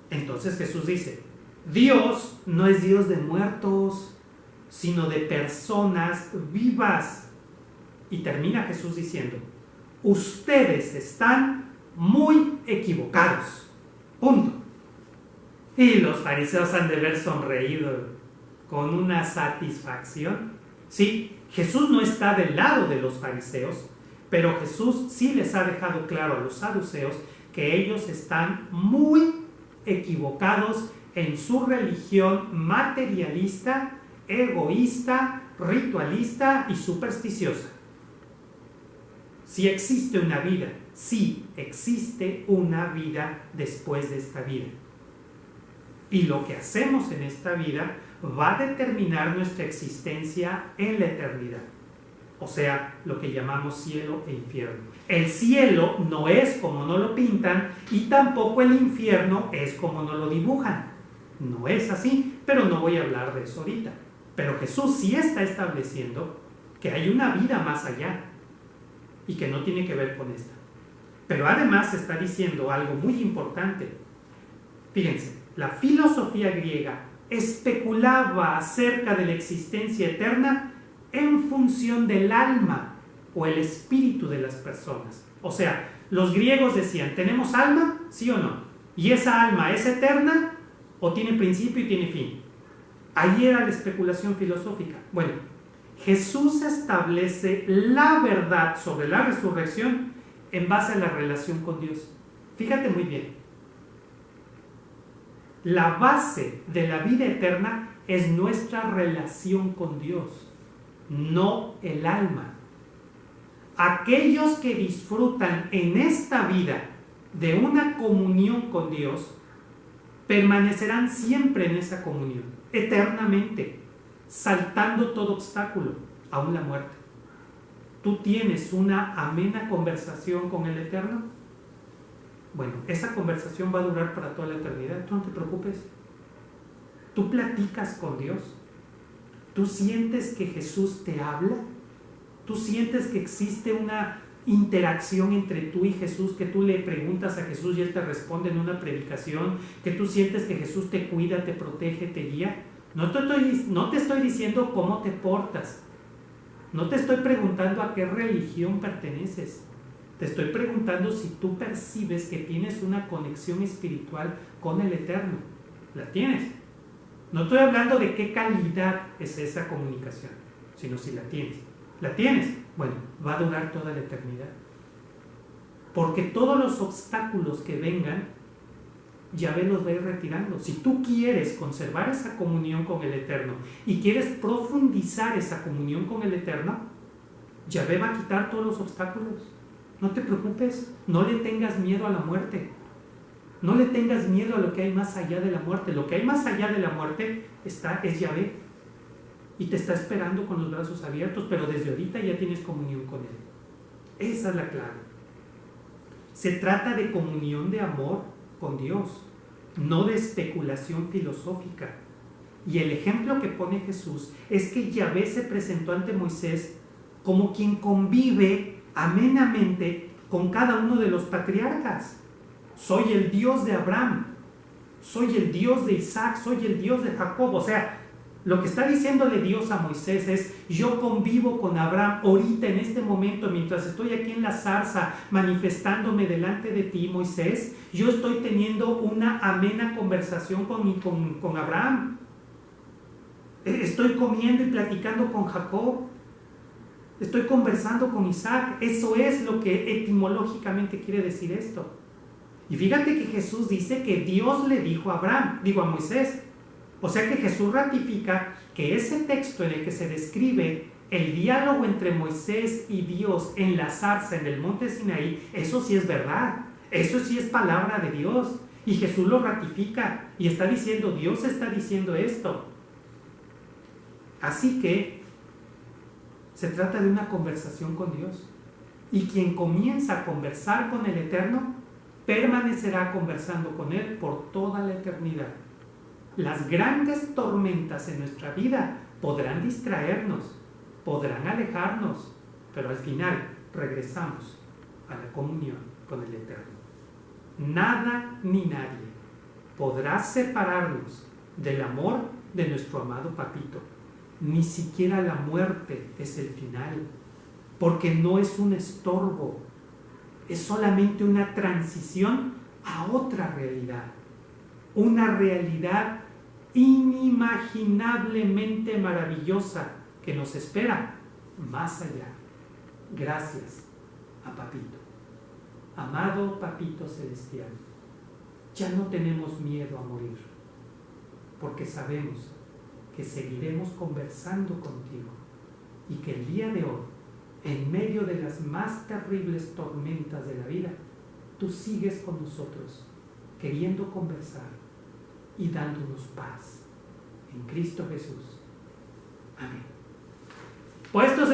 Entonces Jesús dice, Dios no es Dios de muertos, sino de personas vivas. Y termina Jesús diciendo, ustedes están muy equivocados. Punto. Y los fariseos han de haber sonreído con una satisfacción. Sí, Jesús no está del lado de los fariseos, pero Jesús sí les ha dejado claro a los saduceos que ellos están muy equivocados en su religión materialista, egoísta, ritualista y supersticiosa. Si existe una vida, sí existe una vida después de esta vida. Y lo que hacemos en esta vida va a determinar nuestra existencia en la eternidad. O sea, lo que llamamos cielo e infierno. El cielo no es como nos lo pintan y tampoco el infierno es como nos lo dibujan. No es así, pero no voy a hablar de eso ahorita. Pero Jesús sí está estableciendo que hay una vida más allá. y que no tiene que ver con esta. Pero además está diciendo algo muy importante. Fíjense, la filosofía griega especulaba acerca de la existencia eterna en función del alma o el espíritu de las personas. O sea, los griegos decían, ¿tenemos alma? ¿Sí o no? ¿Y esa alma es eterna o tiene principio y tiene fin? Ahí era la especulación filosófica. Bueno, Jesús establece la verdad sobre la resurrección en base a la relación con Dios. Fíjate muy bien. La base de la vida eterna es nuestra relación con Dios, no el alma. Aquellos que disfrutan en esta vida de una comunión con Dios, permanecerán siempre en esa comunión, eternamente, saltando todo obstáculo, aún la muerte. ¿Tú tienes una amena conversación con el Eterno? Bueno, esa conversación va a durar para toda la eternidad, tú no te preocupes. Tú platicas con Dios. ¿Tú sientes que Jesús te habla? ¿Tú sientes que existe una interacción entre tú y Jesús, que tú le preguntas a Jesús y Él te responde en una predicación, que tú sientes que Jesús te cuida, te protege, te guía? No te estoy diciendo cómo te portas, no te estoy preguntando a qué religión perteneces, te estoy preguntando si tú percibes que tienes una conexión espiritual con el Eterno. ¿La tienes? No estoy hablando de qué calidad es esa comunicación, sino si la tienes. ¿La tienes? Bueno, va a durar toda la eternidad. Porque todos los obstáculos que vengan, Yahvé los va a ir retirando. Si tú quieres conservar esa comunión con el Eterno y quieres profundizar esa comunión con el Eterno, Yahvé va a quitar todos los obstáculos. No te preocupes, no le tengas miedo a la muerte. No le tengas miedo a lo que hay más allá de la muerte. Lo que hay más allá de la muerte es Yahvé. Y te está esperando con los brazos abiertos, pero desde ahorita ya tienes comunión con Él. Esa es la clave. Se trata de comunión de amor con Dios, no de especulación filosófica. Y el ejemplo que pone Jesús es que Yahvé se presentó ante Moisés como quien convive amenamente con cada uno de los patriarcas. Soy el Dios de Abraham, soy el Dios de Isaac, soy el Dios de Jacob. O sea, lo que está diciéndole Dios a Moisés es: yo convivo con Abraham ahorita, en este momento, mientras estoy aquí en la zarza manifestándome delante de ti, Moisés. Yo estoy teniendo una amena conversación con Abraham. Estoy comiendo y platicando con Jacob. Estoy conversando con Isaac. Eso es lo que etimológicamente quiere decir esto. Y fíjate que Jesús dice que Dios le dijo a a Moisés. O sea que Jesús ratifica que ese texto en el que se describe el diálogo entre Moisés y Dios en la zarza, en el monte Sinaí, eso sí es verdad, eso sí es palabra de Dios. Y Jesús lo ratifica y está diciendo, Dios está diciendo esto. Así que se trata de una conversación con Dios. Y quien comienza a conversar con el Eterno, permanecerá conversando con Él por toda la eternidad. Las grandes tormentas en nuestra vida podrán distraernos, podrán alejarnos, pero al final regresamos a la comunión con el Eterno. Nada ni nadie podrá separarnos del amor de nuestro amado Papito. Ni siquiera la muerte es el final, porque no es un estorbo, es solamente una transición a otra realidad. Una realidad inimaginablemente maravillosa que nos espera más allá. Gracias a Papito. Amado Papito Celestial, ya no tenemos miedo a morir, porque sabemos que seguiremos conversando contigo y que el día de hoy, en medio de las más terribles tormentas de la vida, tú sigues con nosotros, queriendo conversar y dándonos paz. En Cristo Jesús. Amén. Puestos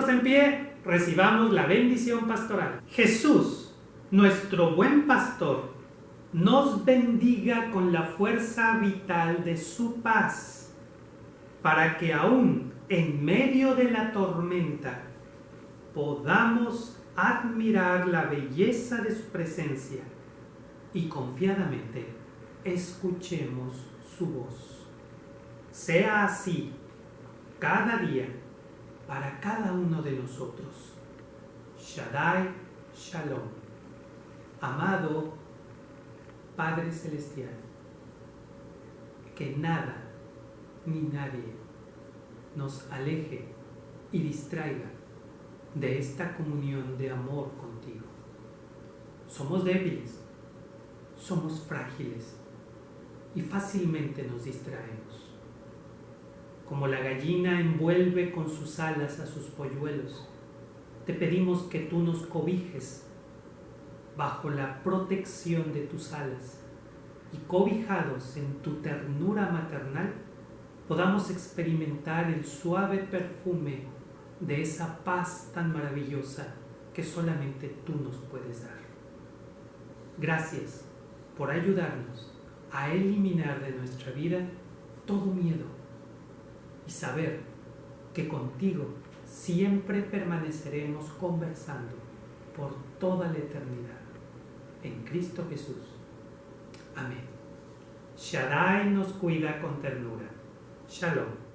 en pie, recibamos la bendición pastoral. Jesús, nuestro buen pastor, nos bendiga con la fuerza vital de su paz, para que aún en medio de la tormenta podamos admirar la belleza de su presencia y confiadamente escuchemos su voz. Sea así cada día para cada uno de nosotros. Shaddai Shalom. Amado Padre Celestial, que nada ni nadie nos aleje y distraiga de esta comunión de amor contigo. Somos débiles, somos frágiles y fácilmente nos distraemos. Como la gallina envuelve con sus alas a sus polluelos, te pedimos que tú nos cobijes bajo la protección de tus alas y cobijados en tu ternura maternal, podamos experimentar el suave perfume de esa paz tan maravillosa que solamente tú nos puedes dar. Gracias por ayudarnos a eliminar de nuestra vida todo miedo y saber que contigo siempre permaneceremos conversando por toda la eternidad. En Cristo Jesús. Amén. Shaddai nos cuida con ternura. Shalom.